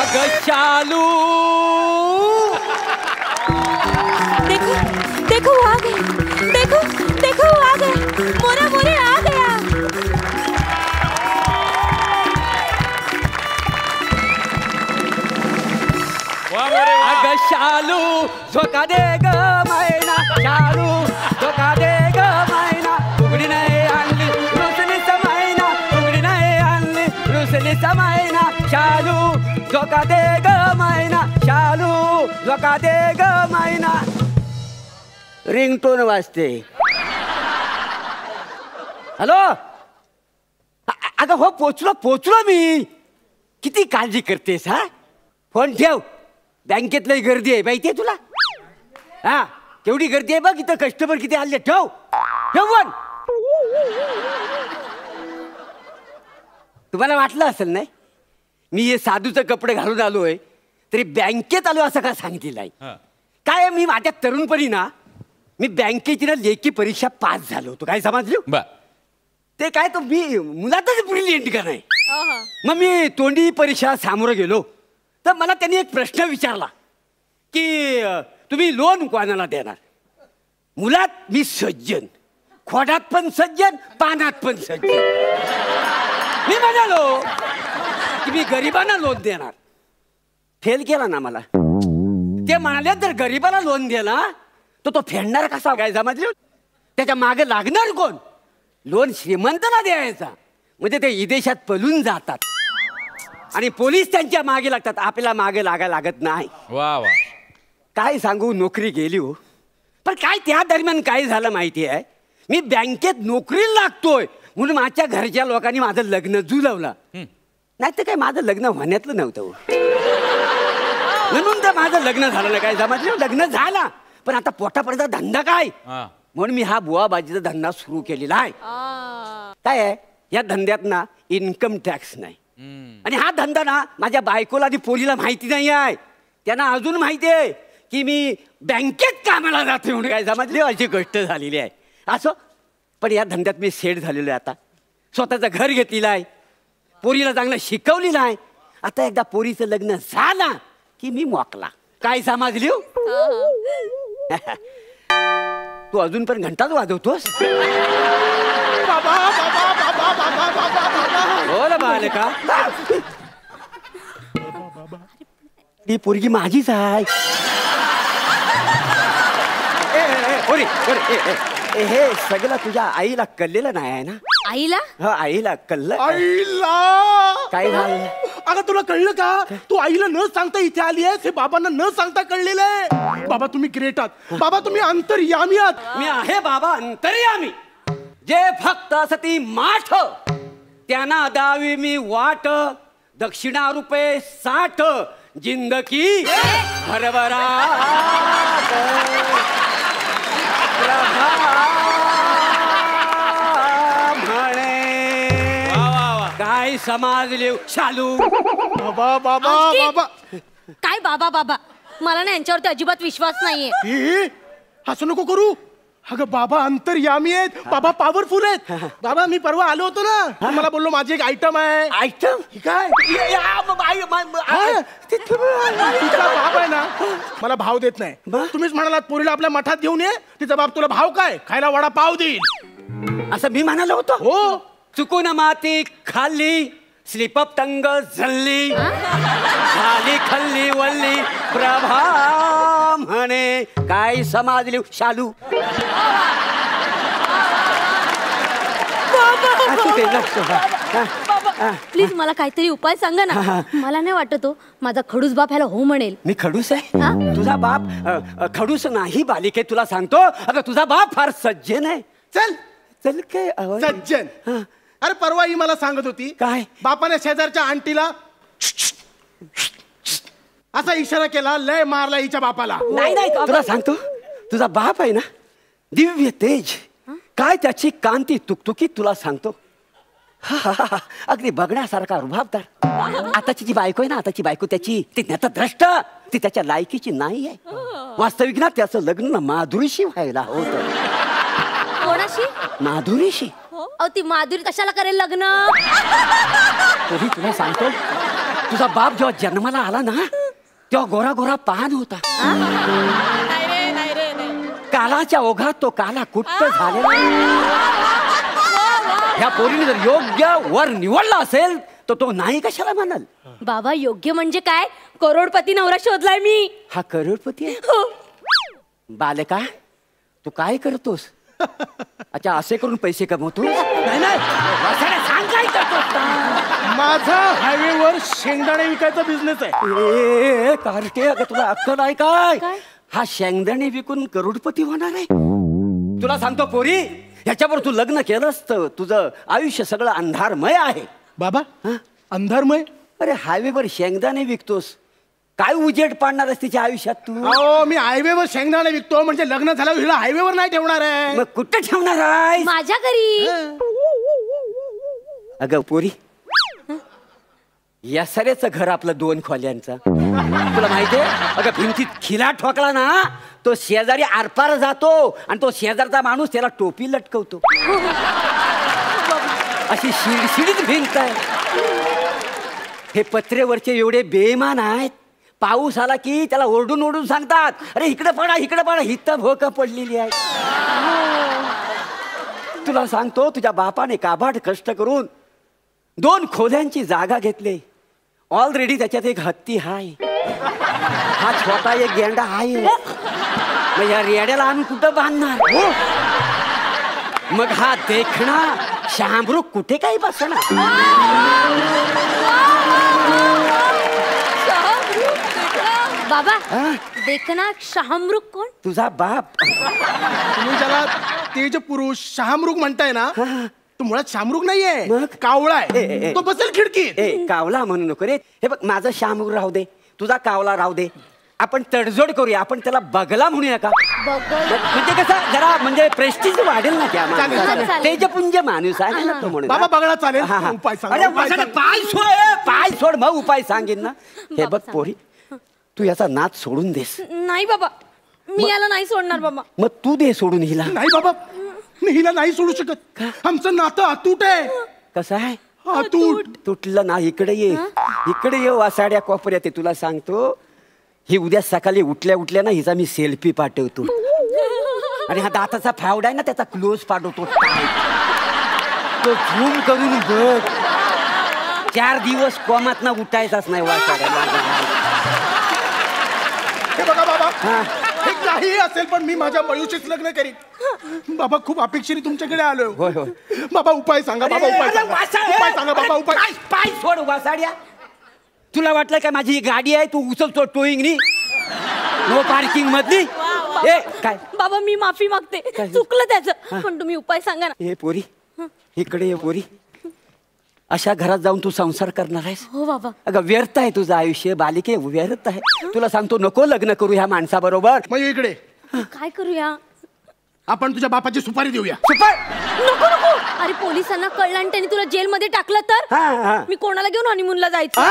अगं शालू देखो देखो वो आ गए, देखो देखो वो आ गए, मोरा मोरे आ गया। अगं शालू झोका दे ग मैना, शालू झोका दे ग मैना, उघडी नाही आणली रुसलीच मैना, उघडी नाही आणली रुसलीच मैना, शालू झोका दे ग मैना, शालू झोका दे ग मैना. रिंगटोन वाजते. हॅलो. अगं हो पोचलो मी. किती काळजी करतेस हा. फोन ठेव. बँकेतली गर्दी आहे माहितीये तुला. हा केवढी गर्दी आहे बघ इथं. कस्टमर किती आले. ठेव फोन. तुम्हाला वाटलं असेल नाही मी हे साधूचं कपडे घालून आलोय तरी बँकेत आलो असं का सांगितलं. काय मी माझ्या तरुणपणी ना मी बँकेची ना लेखी परीक्षा पास झालो होतो. काय समजलं. ते काय तो मी मुलातच ब्रिलियंट का नाही. मग मी तोंडी परीक्षा सामोरं गेलो तर मला त्यांनी एक प्रश्न विचारला की तुम्ही लोन कोणाला देणार. मुलात मी सज्जन, खोडात पण सज्जन, पानात पण सज्जन. मी म्हणालो की मी गरिबांना लोन देणार. फेल केला ना मला. ते म्हणाले जर गरिबाला लोन दिला तर तो फेडणार कसा. काय समजलं. त्याच्या मागे लागणार कोण. लोन श्रीमंताला द्यायचा म्हणजे ते विदेशात पळून जातात आणि पोलीस त्यांच्या मागे लागतात. आपल्याला मागे लागायला लागत नाही. वा वा. काय सांगू नोकरी गेली हो. पण काय त्या दरम्यान काय झालं माहिती आहे. मी बँकेत नोकरीला लागतोय म्हणून माझ्या घरच्या लोकांनी माझं लग्न जुळवलं. नाही तर काय माझं लग्न होण्यातलं नव्हतं म्हणून तर माझं लग्न झालं. काय समजलं. लग्न झाला पण आता पोटापर्यंत धंदा काय म्हणून मी हा बुवाबाजीचा धंदा सुरू केलेला आहे. काय आहे या धंद्यात ना इन्कम टॅक्स नाही आणि हा धंदा ना माझ्या बायकोला आणि पोरीला माहिती नाही आहे. त्यांना अजून माहिती आहे की मी बँकेत कामाला जाते म्हणून. काय समजले. अशी गोष्ट झालेली आहे. असं पण या धंद्यात मी सेट झालेलो आहे. आता स्वतःचं घर घेतलेलं आहे. पोरीला चांगलं शिकवलेलं आहे. आता एकदा पोरीचं लग्न झालं की मी मोकला. काय समजली. तू अजून पण घंटाच वाजवतोस. बोल बालका. ती पोरगी माझीच आहे. हे सगळं तुझ्या आईला कळलेलं नाही आहे ना. आईला. हा आईला कळलं. आईला काय झालं. अगं तुला कळलं का. तू आईला न सांगता इथे आली आहेस. हे बाबांना न सांगता कळलेलं आहे. बाबा तुम्ही ग्रेट आहात. बाबा तुम्ही अंतर्यामी आहात. मी आहे बाबा अंतर्यामी. जे फक्त सती माठ त्यांना दावी मी वाट. दक्षिणा रुपये 60 जिंदगी भरभरा म्हणे. काय समाजले शालू. बाबा बाबा बाबा. काय बाबा बाबा. मला ना यांच्यावरती अजिबात विश्वास नाहीये. असं नको करू. अगं बाबा अंतर्यामी आहेत. बाबा पॉवरफुल आहेत. बाबा मी परवा आलो होतो ना मला बोललो माझी एक आयटम आहे. आयटम काय बाप आहे ना मला भाव देत नाही. तुम्हीच म्हणालात पोरीला आपल्या मठात घेऊन ये. तिचा बाप तुला भाव काय खायला वडा पाव देईल असं मी म्हणालो होतो. हो. चुकून माती खाल्ली स्लिपअप तंग झल्ली खाली खल्ली वल्ली प्रभा म्हणे. काय समाजली शालू. प्लीज मला काहीतरी उपाय सांगा ना. मला नाही वाटत हो माझा खडूस बाप ह्याला हो म्हणेल. मी खडूस आहे. तुझा बाप खडूस नाही बालिके. तुला सांगतो अगं तुझा बाप फार सज्जन आहे. चल चल काय सज्जन. अरे परवा ही मला सांगत होती काय बापाने शेजारच्या आंटीला असा इशारा केला. लय मारला हिच्या बापाला. नाही नाही तुला सांगतो तुझा बाप आहे ना दिव्य तेज. काय त्याची कांती तुकतुकीत तुला सांगतो. अगदी बघण्यासारखा रुबाबदार. आताची जी बायको आहे ना आताची बायको त्याची ती द्रष्ट ती त्याच्या लायकीची नाही आहे. वास्तविक ना त्याचं लग्न माधुरीशी व्हायला होतं. कोणाशी. माधुरीशी. ती माधुरी कशाला करेल लग्न. तरी तुला सांगतो तुझा बाप जेव्हा जन्माला आला ना तेव्हा गोरा गोरा पान होता. नाही रे. कालाच्या ओघात तो काला कुट्ट झालेला. ह्या पोरीने जर योग्य वर निवडला असेल तर तो नाही कशाला म्हणाल. बाबा योग्य म्हणजे काय? करोडपती नवरा शोधलाय मी. हा करोडपती आहे. हो. बालका तू काय करतोस? अच्छा असे करून पैसे कमवतो? नाही सांग काय करतोस? माझा हायवेवर शेंगदाणे विकायचा बिझनेस आहे. कार्टे अगं तुला अक्कल आहे काय? काय? हा शेंगदाणे विकून करोडपती होणार आहे. तुला सांगतो पोरी ह्याच्यावर तू लग्न केलंस तर तुझं आयुष्य सगळं अंधारमय आहे. बाबा अंधारमय? अरे हायवेवर शेंगदाणे विकतोस काय उजेड पाडणार आहेस तिच्या आयुष्यात तू? अहो मी हायवेवर शेंगदाणे विकतो म्हणजे लग्न झाल्यावर हिला हायवेवर नाही ठेवणार आहे. मग कुठे ठेवणार आहे? माझ्या घरी. अगं पोरी या सऱ्याचं घर आपलं 2 खोल्यांचं तुला माहितीये? अगं भिंतीत खिला ठोकला ना तो शेजारी आरपार जातो आणि तो शेजारचा माणूस त्याला टोपी लटकवतो. अशी शिडशिडीत भिंत आहे. हे पत्रेवरचे एवढे बेईमान आहेत. पाऊस आला की त्याला ओरडून ओरडून सांगतात अरे इकडे पडा हित भोक पडलेली आहे. तुला सांगतो तुझ्या बापाने काबाड कष्ट करून 2 खोल्यांची जागा घेतली. ऑलरेडी त्याच्यात एक हत्ती हाय. हा छोटा एक गेंडा आहे. मग या रेड्याला आम्ही कुठं बांधणार? मग हा देखणा शामरूख कुठे काही बसणार? बाबा देखना शहामृग कोण? तुझा बाप. तुम्ही ज्याला तेज पुरुष शहामृग म्हणताय ना तो मुळात शामरुग नाहीये. मग? कावळा आहे. तो बसेल खिडकीत. कावला म्हणू नको रे. हे बघ माझा शामरूग राहू दे तुझा कावला राहू दे. आपण तडजोड करूया. आपण त्याला बगला म्हणूया का? म्हणजे कसं जरा म्हणजे प्रेस्टिज वाढेल ना त्या माणसाला. तेजपुंज माणूस आहे ना तो म्हणून. बाबा बगळा चालेल. उपाय सांगा. पाय सोड मग उपाय सांगेन ना. हे बघ पोरी तू याचा नाद सोडून देस. नाही बाबा मी याला नाही सोडणार बाबा. मग तू दे सोडून हिला. नाही बाबा मी हिला नाही सोडू शकत. आमचं नातं अतूट आहे. कसं आहे? अतूट. तुटलं ना. इकडे ये वासाड्या कोपऱ्यात आहे. तुला सांगतो ही उद्या सकाळी उठल्या ना हिचा मी सेल्फी पाठवतो. आणि हा दाताचा फावडा आहे ना त्याचा क्लोज पाठवतो. तो झूम करून बघ. 4 दिवस कोमात ना उठायचाच नाही वासाड्या. हे बघा बाबा हे काही असेल पण मी माझ्या मयूशीच लग्न करीन. बाबा खूप अपेक्षेने तुमच्याकडे आलोय. होय होय. बाबा उपाय सांगा. बाबा उपाय सांगा. बाबा उपाय. पाय सोड वासाड्या. तुला वाटलं काय माझी ही गाडी आहे तू उचलतो टोईंग नी नो पार्किंग मधली? काय बाबा मी माफी मागते. चुकलं त्याचं. पण तुम्ही उपाय सांगा ना. हे पोरी इकडे ये पोरी. अशा घरात जाऊन तू संसार करणार आहेस? हो बाबा. अगं व्यर्थ आहे तुझं आयुष्य बालिके. व्यर्थ आहे. तुला सांगतो नको लग्न करू ह्या माणसाबरोबर. मग इकडे काय करूया? आपण तुझ्या बापाची सुपारी देऊया. नको नको. अरे पोलिसांना कळलं आणि त्यांनी तुला जेलमध्ये टाकलं तर मी कोणाला घेऊन हनीमूनला जायचं?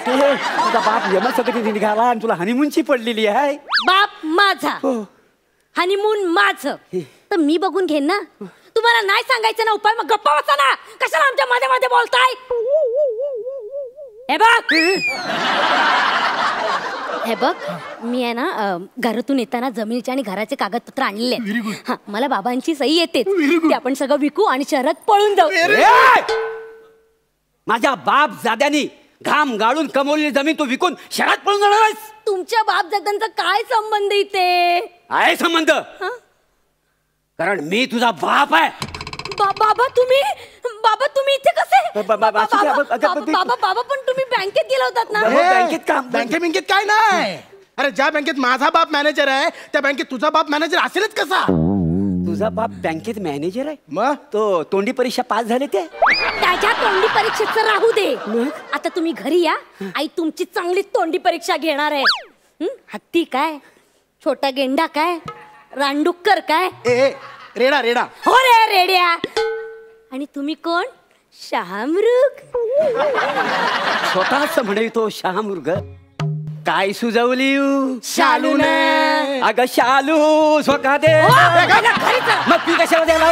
तुझा बाप यमासाठी निघाला आणि तुला हनीमूनची पडलेली आहे. बाप माझा हनीमून माझं तर मी बघून घेईन ना. तुम्हाला नाही सांगायचं ना उपाय मग गप्पा बसा ना. कशाला आमच्या मध्ये मध्ये बोलताय? हे बघ मी आहे ना घरातून येताना जमिनीचे आणि घराचे कागदपत्र आणलेले आहेत. मला बाबांची सही येते. ते आपण सगळं विकू आणि शहरात पळून जाऊ. माझ्या बाप जाद्यानी घाम गाळून कमवलेली जमीन तू विकून शहरात पळून जाणार आहेस? तुमच्या बाप दादांचा काय संबंध इथे आहे? संबंध कारण मी तुझा बाप आहे. बाबा तुम्ही इथे कसे? बाबा पण तुम्ही बँकेत गेला होतात ना. बँकेत काम बँकेत काय नाही. अरे ज्या बँकेत माझा बाप मॅनेजर आहे त्या बँकेत तुझा बाप मॅनेजर असेलच कसा? तुझा बाप बँकेत मॅनेजर आहे? मग तो तोंडी परीक्षा पास झाले ते? त्याच्या तोंडी परीक्षेचं राहू दे. आता तुम्ही घरी या. आई तुमची चांगली तोंडी परीक्षा घेणार आहे. हत्ती काय? छोटा गेंडा काय? रानडुक्कर काय? रेडा. हो रे रेड्या. आणि तुम्ही कोण? शहामृग. स्वतःच म्हणे तो शहामृग. काय सुजवली शालूने. अगं शालू स्वतः दे. मग ती कशाला द्यायला?